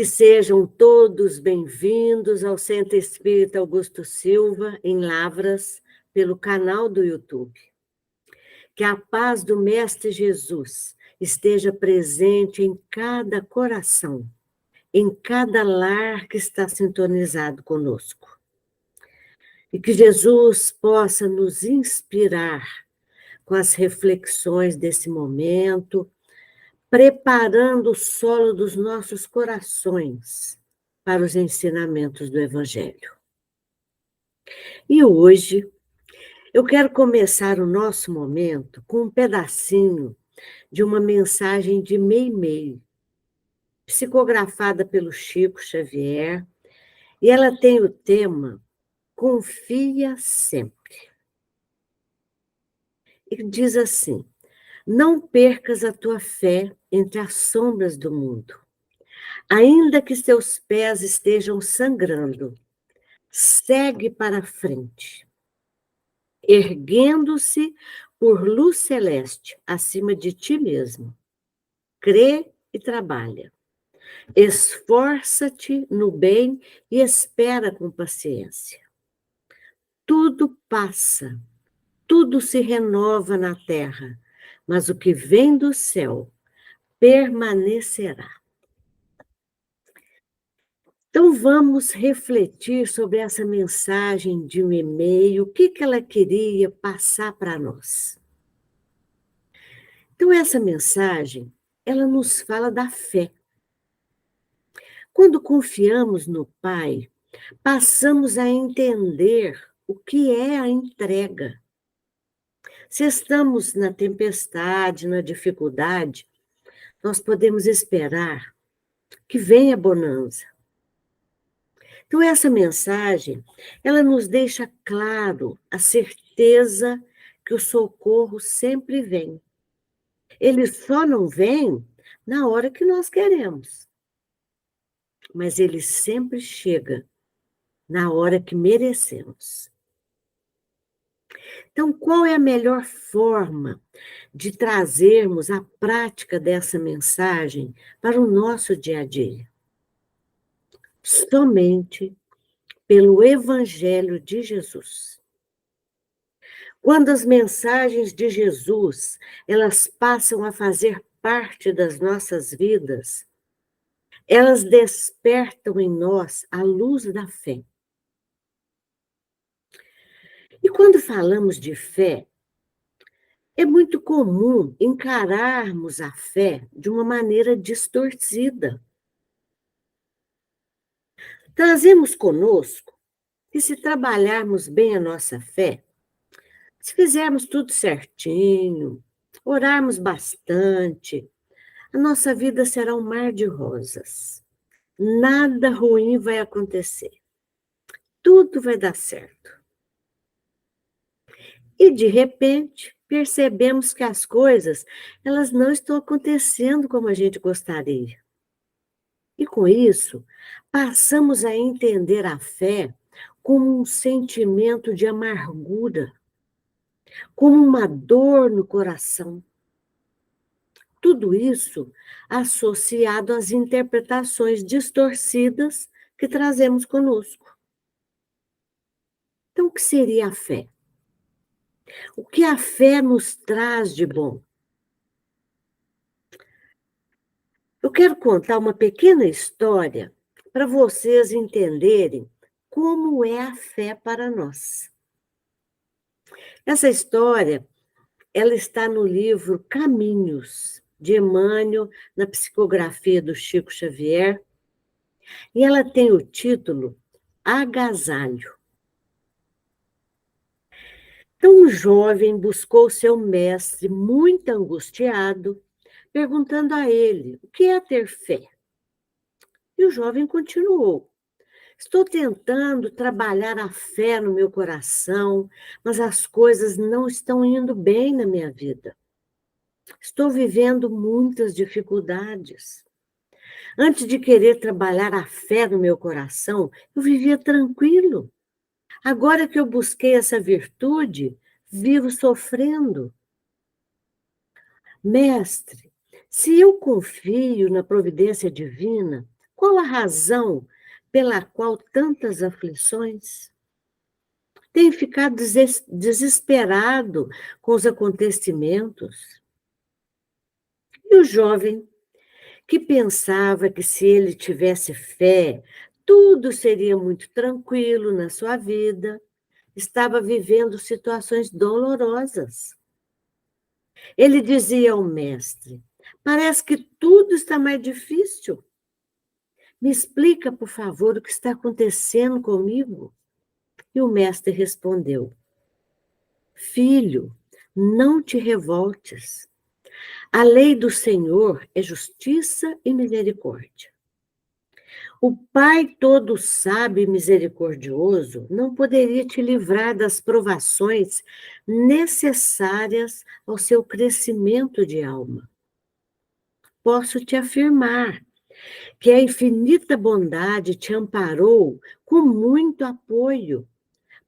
Que sejam todos bem-vindos ao Centro Espírita Augusto Silva, em Lavras, pelo canal do YouTube. Que a paz do Mestre Jesus esteja presente em cada coração, em cada lar que está sintonizado conosco. E que Jesus possa nos inspirar com as reflexões desse momento, preparando o solo dos nossos corações para os ensinamentos do Evangelho. E hoje, eu quero começar o nosso momento com um pedacinho de uma mensagem de Meimei, psicografada pelo Chico Xavier, e ela tem o tema Confia Sempre. E diz assim: não percas a tua fé entre as sombras do mundo. Ainda que seus pés estejam sangrando, segue para a frente, erguendo-se por luz celeste acima de ti mesmo. Crê e trabalha. Esforça-te no bem e espera com paciência. Tudo passa, tudo se renova na terra, mas o que vem do céu permanecerá. Então, vamos refletir sobre essa mensagem de um e-mail, o que ela queria passar para nós. Então, essa mensagem, ela nos fala da fé. Quando confiamos no Pai, passamos a entender o que é a entrega. Se estamos na tempestade, na dificuldade, nós podemos esperar que venha a bonança. Então, essa mensagem, ela nos deixa claro a certeza que o socorro sempre vem. Ele só não vem na hora que nós queremos, mas ele sempre chega na hora que merecemos. Então, qual é a melhor forma de trazermos a prática dessa mensagem para o nosso dia a dia? Somente pelo Evangelho de Jesus. Quando as mensagens de Jesus, elas passam a fazer parte das nossas vidas, elas despertam em nós a luz da fé. E quando falamos de fé, é muito comum encararmos a fé de uma maneira distorcida. Trazemos conosco que se trabalharmos bem a nossa fé, se fizermos tudo certinho, orarmos bastante, a nossa vida será um mar de rosas. Nada ruim vai acontecer. Tudo vai dar certo. E, de repente, percebemos que as coisas, elas não estão acontecendo como a gente gostaria. E, com isso, passamos a entender a fé como um sentimento de amargura, como uma dor no coração. Tudo isso associado às interpretações distorcidas que trazemos conosco. Então, o que seria a fé? O que a fé nos traz de bom? Eu quero contar uma pequena história para vocês entenderem como é a fé para nós. Essa história, ela está no livro Caminhos, de Emmanuel, na psicografia do Chico Xavier, e ela tem o título Agasalho. Então, um jovem buscou seu mestre muito angustiado, perguntando a ele, o que é ter fé? E o jovem continuou, estou tentando trabalhar a fé no meu coração, mas as coisas não estão indo bem na minha vida. Estou vivendo muitas dificuldades. Antes de querer trabalhar a fé no meu coração, eu vivia tranquilo. Agora que eu busquei essa virtude, vivo sofrendo. Mestre, se eu confio na providência divina, Qual a razão pela qual tantas aflições? Tem ficado desesperado com os acontecimentos. E o jovem que pensava que se ele tivesse fé, tudo seria muito tranquilo na sua vida, estava vivendo situações dolorosas. Ele dizia ao mestre: parece que tudo está mais difícil. Me explica, por favor, o que está acontecendo comigo? E o mestre respondeu: filho, não te revoltes. A lei do Senhor é justiça e misericórdia. O Pai todo sábio e misericordioso não poderia te livrar das provações necessárias ao seu crescimento de alma. Posso te afirmar que a infinita bondade te amparou com muito apoio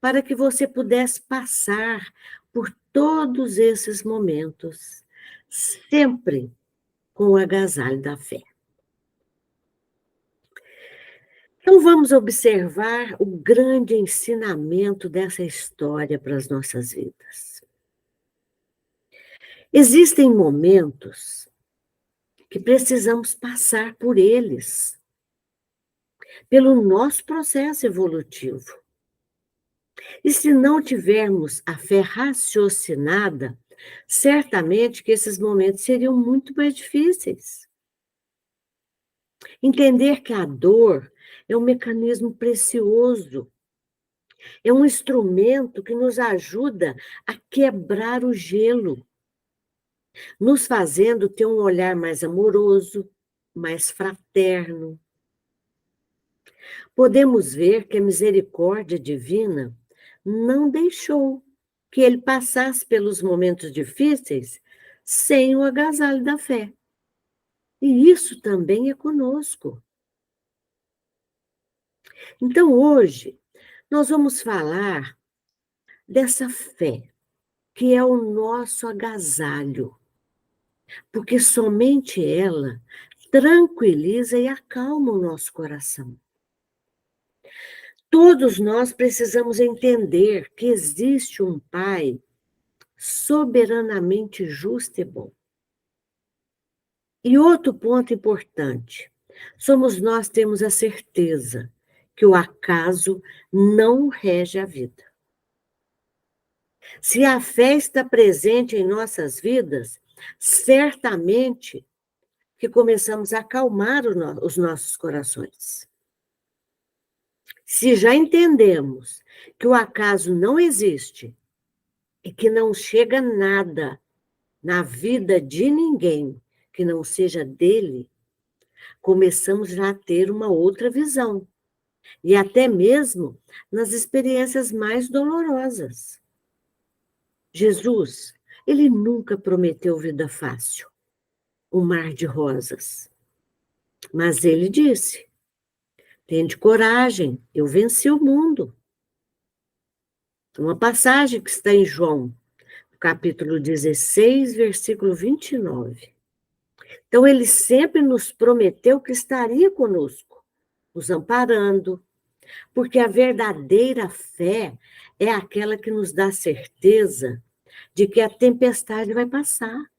para que você pudesse passar por todos esses momentos, sempre com o agasalho da fé. Então, vamos observar o grande ensinamento dessa história para as nossas vidas. Existem momentos que precisamos passar por eles, pelo nosso processo evolutivo. E se não tivermos a fé raciocinada, certamente que esses momentos seriam muito mais difíceis. Entender que a dor é um mecanismo precioso, é um instrumento que nos ajuda a quebrar o gelo, nos fazendo ter um olhar mais amoroso, mais fraterno. Podemos ver que a misericórdia divina não deixou que ele passasse pelos momentos difíceis sem o agasalho da fé. E isso também é conosco. Então, hoje, nós vamos falar dessa fé, que é o nosso agasalho, porque somente ela tranquiliza e acalma o nosso coração. Todos nós precisamos entender que existe um Pai soberanamente justo e bom. E outro ponto importante, somos nós temos a certeza que o acaso não rege a vida. Se a fé está presente em nossas vidas, certamente que começamos a acalmar os nossos corações. Se já entendemos que o acaso não existe e que não chega nada na vida de ninguém que não seja dele, começamos já a ter uma outra visão, e até mesmo nas experiências mais dolorosas. Jesus, ele nunca prometeu vida fácil, um mar de rosas, mas ele disse: tende coragem, eu venci o mundo. Uma passagem que está em João, capítulo 16, versículo 29. Então, ele sempre nos prometeu que estaria conosco, nos amparando, porque a verdadeira fé é aquela que nos dá certeza de que a tempestade vai passar.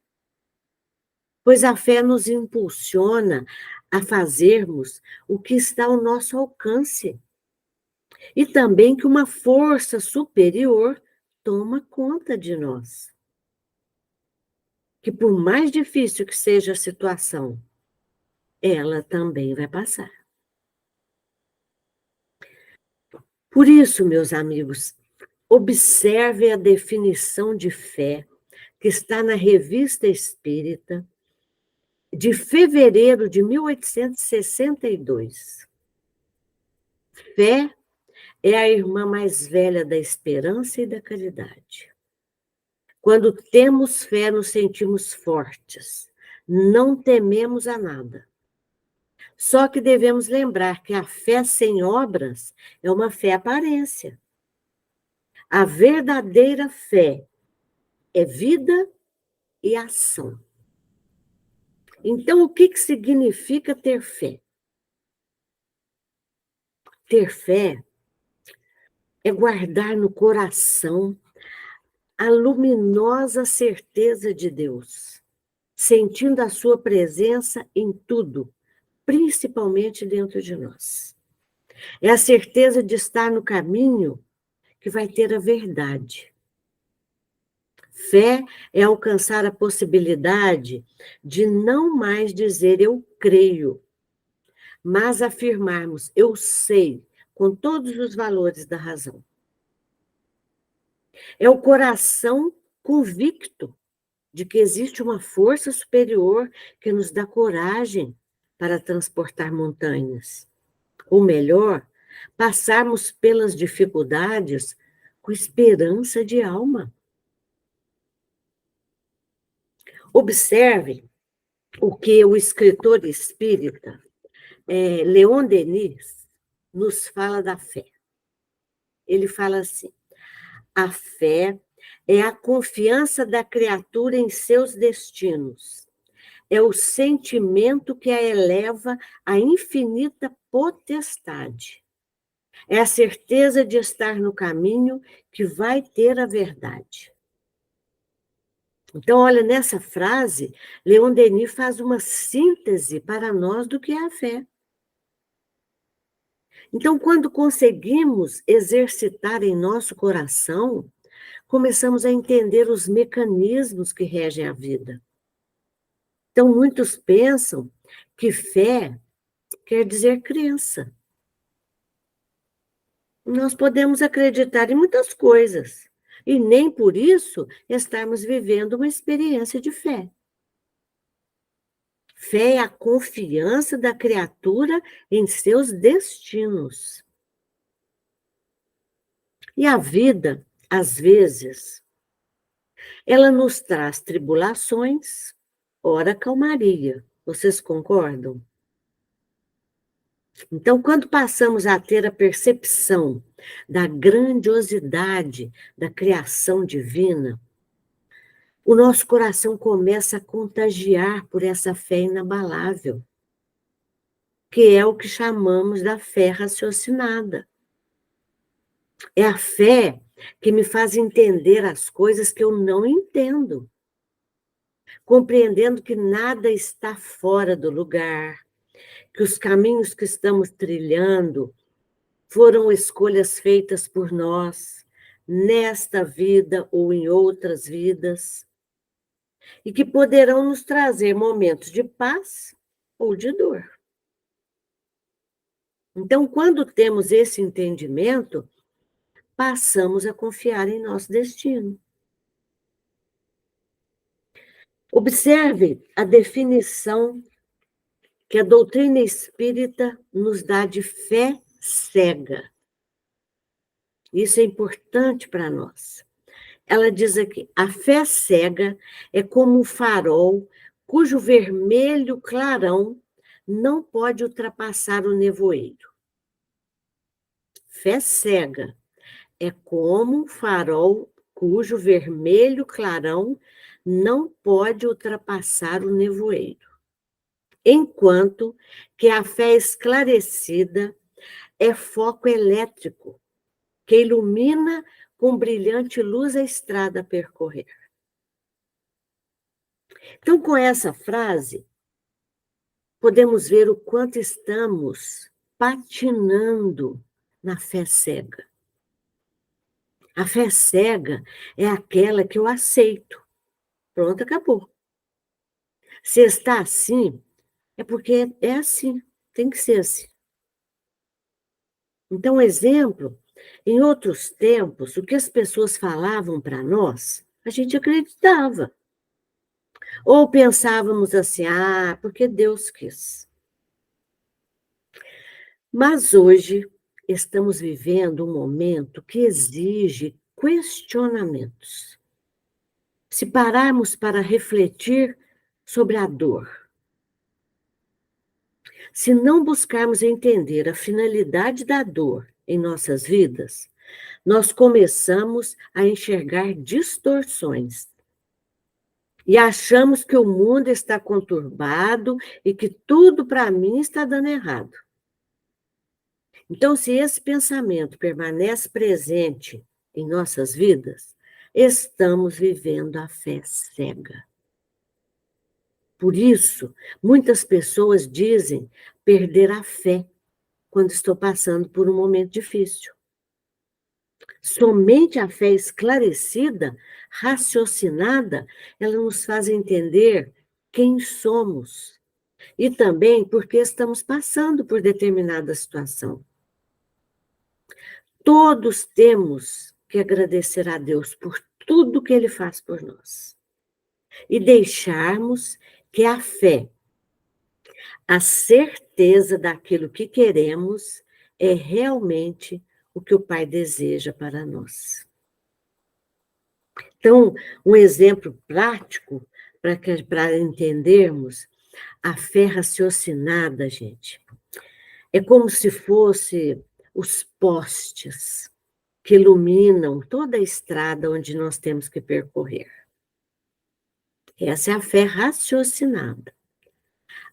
Pois a fé nos impulsiona a fazermos o que está ao nosso alcance. E também que uma força superior toma conta de nós. Que por mais difícil que seja a situação, ela também vai passar. Por isso, meus amigos, observe a definição de fé que está na Revista Espírita, de fevereiro de 1862. Fé é a irmã mais velha da esperança e da caridade. Quando temos fé, nos sentimos fortes, não tememos a nada. Só que devemos lembrar que a fé sem obras é uma fé aparência. A verdadeira fé é vida e ação. Então, o que significa ter fé? Ter fé é guardar no coração a luminosa certeza de Deus, sentindo a sua presença em tudo, principalmente dentro de nós. É a certeza de estar no caminho que vai ter a verdade. Fé é alcançar a possibilidade de não mais dizer eu creio, mas afirmarmos eu sei, com todos os valores da razão. É o coração convicto de que existe uma força superior que nos dá coragem para transportar montanhas. Ou melhor, passarmos pelas dificuldades com esperança de alma. Observe o que o escritor espírita Leon Denis nos fala da fé. Ele fala assim: a fé é a confiança da criatura em seus destinos. É o sentimento que a eleva à infinita potestade. É a certeza de estar no caminho que vai ter a verdade. Então, olha, nessa frase, Leon Denis faz uma síntese para nós do que é a fé. Então, quando conseguimos exercitar em nosso coração, começamos a entender os mecanismos que regem a vida. Então, muitos pensam que fé quer dizer crença. Nós podemos acreditar em muitas coisas, e nem por isso estarmos vivendo uma experiência de fé. Fé é a confiança da criatura em seus destinos. E a vida, às vezes, ela nos traz tribulações, ora calmaria. Vocês concordam? Então, quando passamos a ter a percepção da grandiosidade da criação divina, o nosso coração começa a contagiar por essa fé inabalável, que é o que chamamos da fé raciocinada. É a fé que me faz entender as coisas que eu não entendo, compreendendo que nada está fora do lugar, que os caminhos que estamos trilhando foram escolhas feitas por nós, nesta vida ou em outras vidas, e que poderão nos trazer momentos de paz ou de dor. Então, quando temos esse entendimento, passamos a confiar em nosso destino. Observe a definição que a doutrina espírita nos dá de fé cega. Isso é importante para nós. Ela diz aqui: a fé cega é como um farol cujo vermelho clarão não pode ultrapassar o nevoeiro. Fé cega é como um farol cujo vermelho clarão não pode ultrapassar o nevoeiro. Enquanto que a fé esclarecida é foco elétrico que ilumina com brilhante luz a estrada a percorrer. Então, com essa frase, podemos ver o quanto estamos patinando na fé cega. A fé cega é aquela que eu aceito. Pronto, acabou. Se está assim, é porque é assim, tem que ser assim. Então, exemplo, em outros tempos, o que as pessoas falavam para nós, a gente acreditava. Ou pensávamos assim, porque Deus quis. Mas hoje estamos vivendo um momento que exige questionamentos. Se pararmos para refletir sobre a dor, se não buscarmos entender a finalidade da dor em nossas vidas, nós começamos a enxergar distorções. E achamos que o mundo está conturbado e que tudo para mim está dando errado. Então, se esse pensamento permanece presente em nossas vidas, estamos vivendo a fé cega. Por isso, muitas pessoas dizem perder a fé quando estou passando por um momento difícil. Somente a fé esclarecida, raciocinada, ela nos faz entender quem somos e também porque estamos passando por determinada situação. Todos temos que agradecer a Deus por tudo que Ele faz por nós e deixarmos que a fé, a certeza daquilo que queremos, é realmente o que o Pai deseja para nós. Então, um exemplo prático para entendermos a fé raciocinada, gente, é como se fosse os postes que iluminam toda a estrada onde nós temos que percorrer. Essa é a fé raciocinada.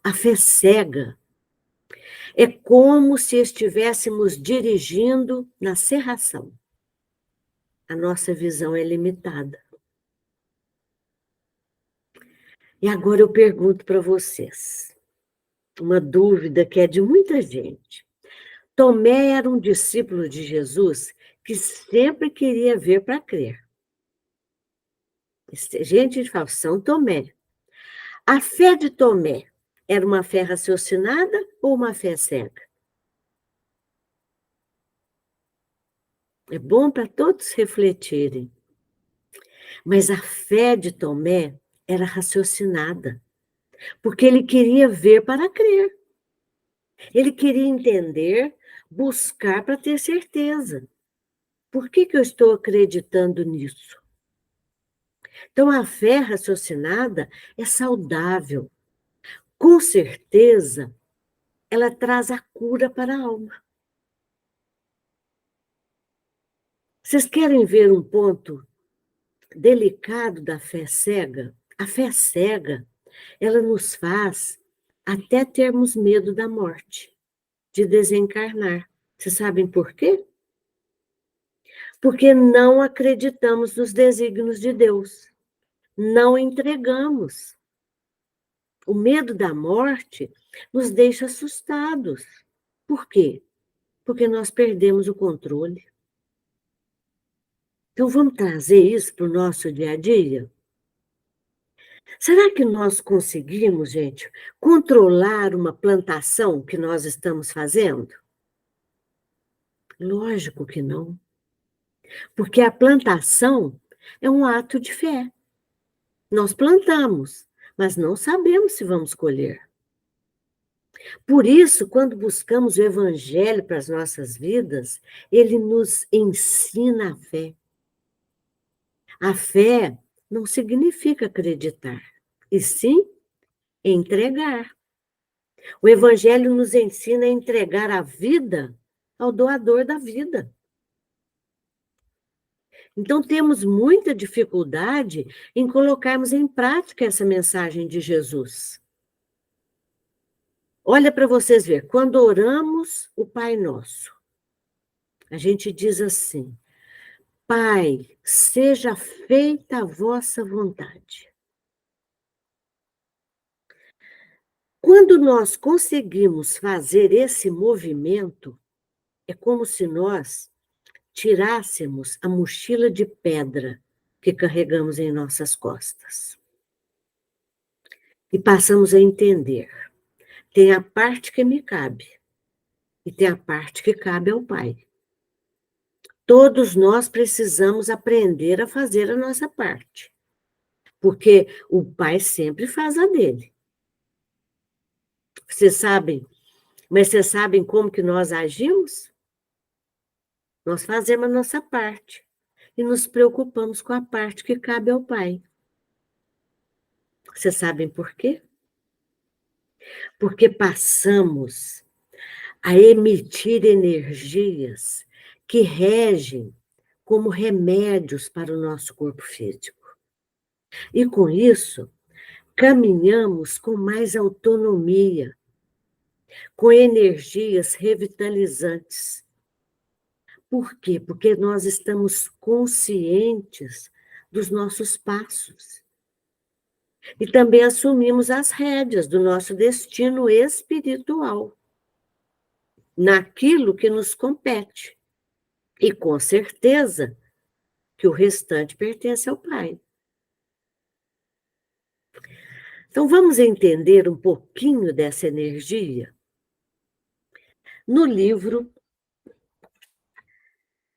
A fé cega é como se estivéssemos dirigindo na cerração. A nossa visão é limitada. E agora eu pergunto para vocês, uma dúvida que é de muita gente. Tomé era um discípulo de Jesus que sempre queria ver para crer. Gente de fala, São Tomé. A fé de Tomé era uma fé raciocinada ou uma fé cega? É bom para todos refletirem. Mas a fé de Tomé era raciocinada, porque ele queria ver para crer. Ele queria entender, buscar para ter certeza. Por que eu estou acreditando nisso? Então, a fé raciocinada é saudável. Com certeza, ela traz a cura para a alma. Vocês querem ver um ponto delicado da fé cega? A fé cega, ela nos faz até termos medo da morte, de desencarnar. Vocês sabem por quê? Porque não acreditamos nos desígnios de Deus. Não entregamos. O medo da morte nos deixa assustados. Por quê? Porque nós perdemos o controle. Então, vamos trazer isso para o nosso dia a dia? Será que nós conseguimos, gente, controlar uma plantação que nós estamos fazendo? Lógico que não. Porque a plantação é um ato de fé. Nós plantamos, mas não sabemos se vamos colher. Por isso, quando buscamos o Evangelho para as nossas vidas, ele nos ensina a fé. A fé não significa acreditar, e sim entregar. O Evangelho nos ensina a entregar a vida ao doador da vida. Então, temos muita dificuldade em colocarmos em prática essa mensagem de Jesus. Olha para vocês ver, quando oramos o Pai Nosso, a gente diz assim: Pai, seja feita a vossa vontade. Quando nós conseguimos fazer esse movimento, é como se nós tirássemos a mochila de pedra que carregamos em nossas costas. E passamos a entender. Tem a parte que me cabe e tem a parte que cabe ao Pai. Todos nós precisamos aprender a fazer a nossa parte, porque o Pai sempre faz a dele. Vocês sabem, mas vocês sabem como que nós agimos? Nós fazemos a nossa parte e nos preocupamos com a parte que cabe ao Pai. Vocês sabem por quê? Porque passamos a emitir energias que regem como remédios para o nosso corpo físico. E com isso, caminhamos com mais autonomia com energias revitalizantes. Por quê? Porque nós estamos conscientes dos nossos passos. E também assumimos as rédeas do nosso destino espiritual, naquilo que nos compete. E com certeza que o restante pertence ao Pai. Então vamos entender um pouquinho dessa energia? No livro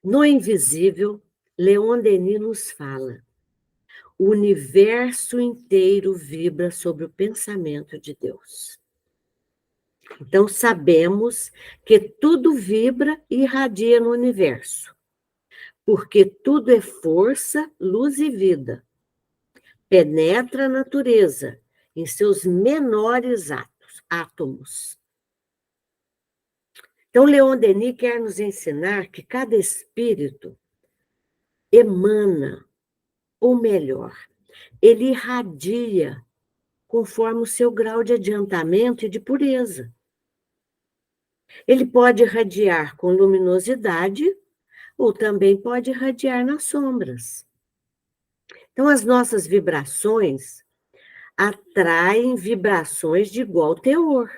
No Invisível, Leon Denis nos fala: o universo inteiro vibra sobre o pensamento de Deus. Então sabemos que tudo vibra e irradia no universo, porque tudo é força, luz e vida. Penetra a natureza em seus menores átomos. Então, Leon Denis quer nos ensinar que cada espírito emana, ou melhor, ele irradia conforme o seu grau de adiantamento e de pureza. Ele pode irradiar com luminosidade ou também pode irradiar nas sombras. Então, as nossas vibrações atraem vibrações de igual teor.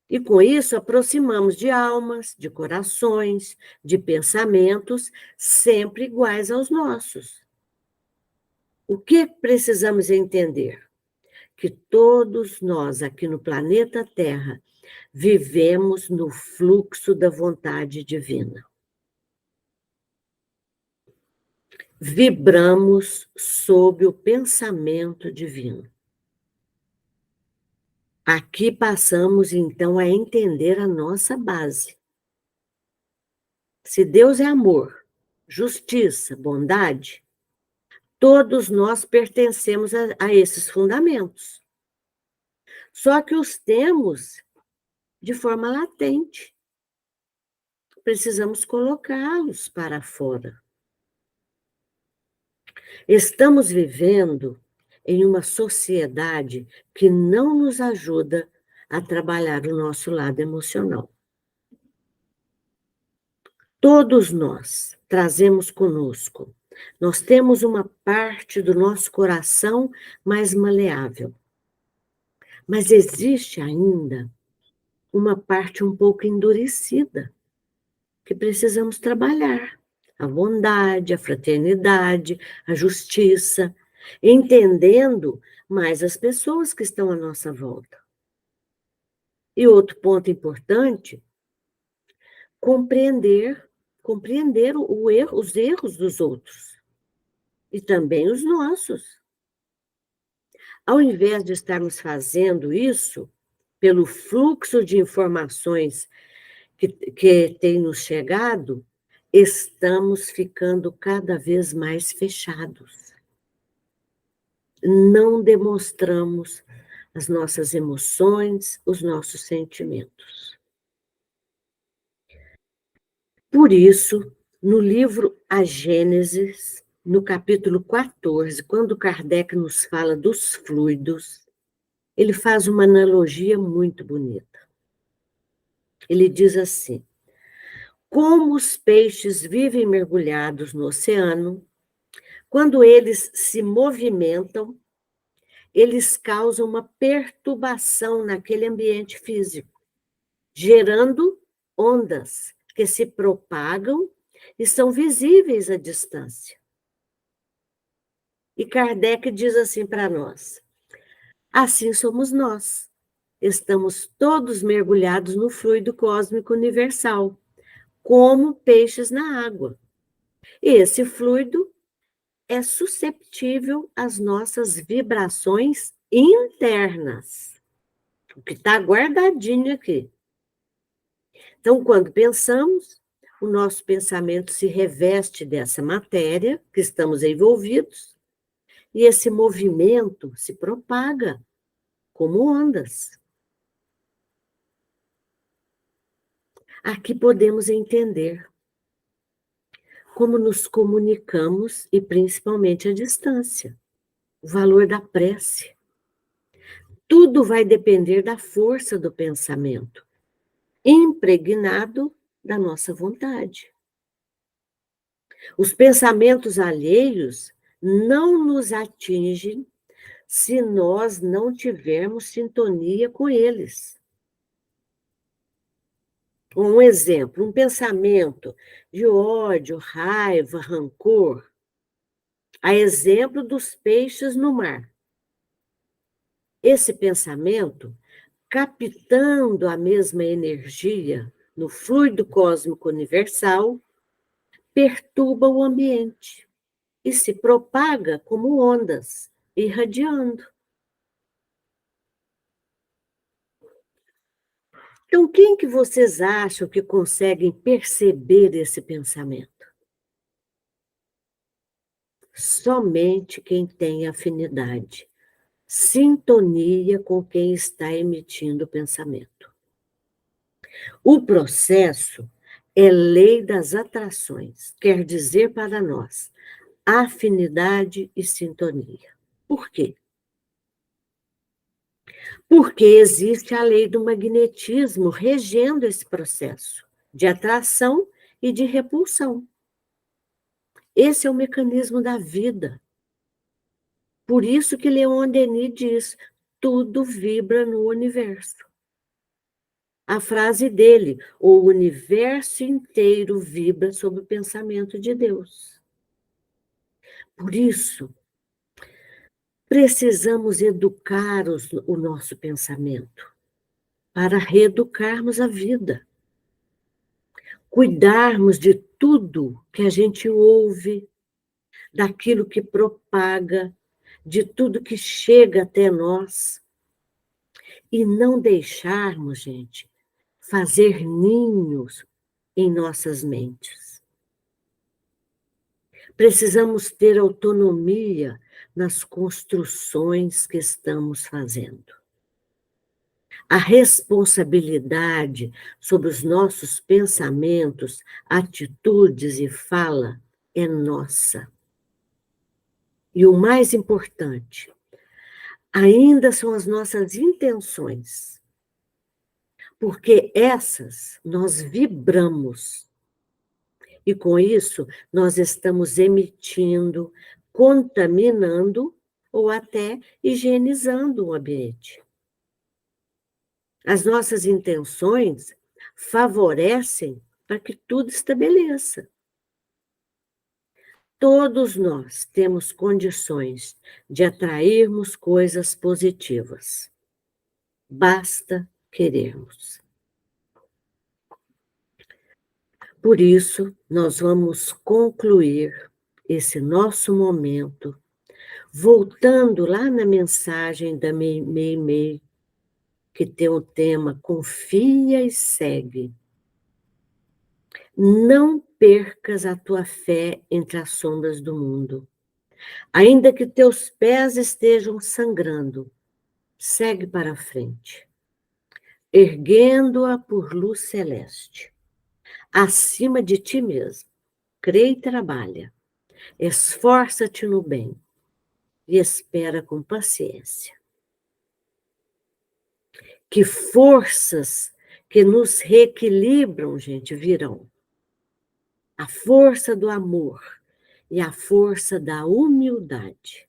E com isso aproximamos de almas, de corações, de pensamentos sempre iguais aos nossos. O que precisamos entender? Que todos nós aqui no planeta Terra vivemos no fluxo da vontade divina. Vibramos sob o pensamento divino. Aqui passamos, então, a entender a nossa base. Se Deus é amor, justiça, bondade, todos nós pertencemos a esses fundamentos. Só que os temos de forma latente. Precisamos colocá-los para fora. Estamos vivendo em uma sociedade que não nos ajuda a trabalhar o nosso lado emocional. Todos nós trazemos conosco. Nós temos uma parte do nosso coração mais maleável. Mas existe ainda uma parte um pouco endurecida, que precisamos trabalhar. A bondade, a fraternidade, a justiça, entendendo mais as pessoas que estão à nossa volta. E outro ponto importante, compreender os erros dos outros e também os nossos. Ao invés de estarmos fazendo isso pelo fluxo de informações que tem nos chegado, estamos ficando cada vez mais fechados. Não demonstramos as nossas emoções, os nossos sentimentos. Por isso, no livro A Gênesis, no capítulo 14, quando Kardec nos fala dos fluidos, ele faz uma analogia muito bonita. Ele diz assim: como os peixes vivem mergulhados no oceano, quando eles se movimentam, eles causam uma perturbação naquele ambiente físico, gerando ondas que se propagam e são visíveis à distância. E Kardec diz assim para nós: assim somos nós. Estamos todos mergulhados no fluido cósmico universal, como peixes na água. E esse fluido é susceptível às nossas vibrações internas, o que está guardadinho aqui. Então, quando pensamos, o nosso pensamento se reveste dessa matéria que estamos envolvidos, e esse movimento se propaga como ondas. Aqui podemos entender como nos comunicamos e principalmente a distância, o valor da prece. Tudo vai depender da força do pensamento, impregnado da nossa vontade. Os pensamentos alheios não nos atingem se nós não tivermos sintonia com eles. Um exemplo, um pensamento de ódio, raiva, rancor, a exemplo dos peixes no mar. Esse pensamento, captando a mesma energia no fluido cósmico universal, perturba o ambiente e se propaga como ondas, irradiando. Então, quem que vocês acham que conseguem perceber esse pensamento? Somente quem tem afinidade, sintonia com quem está emitindo o pensamento. O processo é lei das atrações, quer dizer para nós, afinidade e sintonia. Por quê? Porque existe a lei do magnetismo regendo esse processo de atração e de repulsão. Esse é o mecanismo da vida. Por isso que Leon Denis diz, tudo vibra no universo. A frase dele, o universo inteiro vibra sob o pensamento de Deus. Por isso, precisamos educar o nosso pensamento para reeducarmos a vida. Cuidarmos de tudo que a gente ouve, daquilo que propaga, de tudo que chega até nós. E não deixarmos, gente, fazer ninhos em nossas mentes. Precisamos ter autonomia nas construções que estamos fazendo. A responsabilidade sobre os nossos pensamentos, atitudes e fala é nossa. E o mais importante, ainda são as nossas intenções, porque essas nós vibramos. E com isso, nós estamos emitindo, contaminando ou até higienizando o ambiente. As nossas intenções favorecem para que tudo estabeleça. Todos nós temos condições de atrairmos coisas positivas. Basta querermos. Por isso, nós vamos concluir esse nosso momento, voltando lá na mensagem da Meimei, que tem o tema Confia e Segue. Não percas a tua fé entre as sombras do mundo. Ainda que teus pés estejam sangrando, segue para frente, erguendo-a por luz celeste. Acima de ti mesmo, crê e trabalha, esforça-te no bem e espera com paciência. Que forças que nos reequilibram, gente, virão. A força do amor e a força da humildade.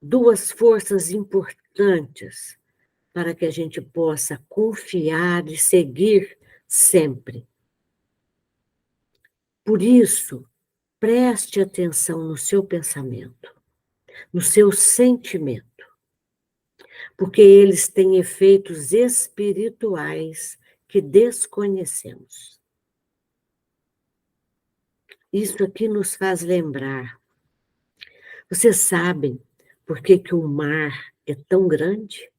Duas forças importantes para que a gente possa confiar e seguir sempre. Por isso, preste atenção no seu pensamento, no seu sentimento, porque eles têm efeitos espirituais que desconhecemos. Isso aqui nos faz lembrar. Vocês sabem por que o mar é tão grande?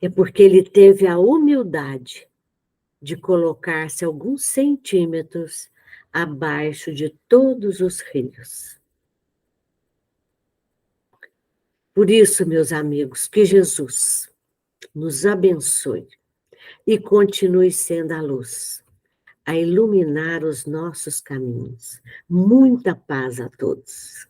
É porque ele teve a humildade de colocar-se alguns centímetros abaixo de todos os rios. Por isso, meus amigos, que Jesus nos abençoe e continue sendo a luz, a iluminar os nossos caminhos. Muita paz a todos.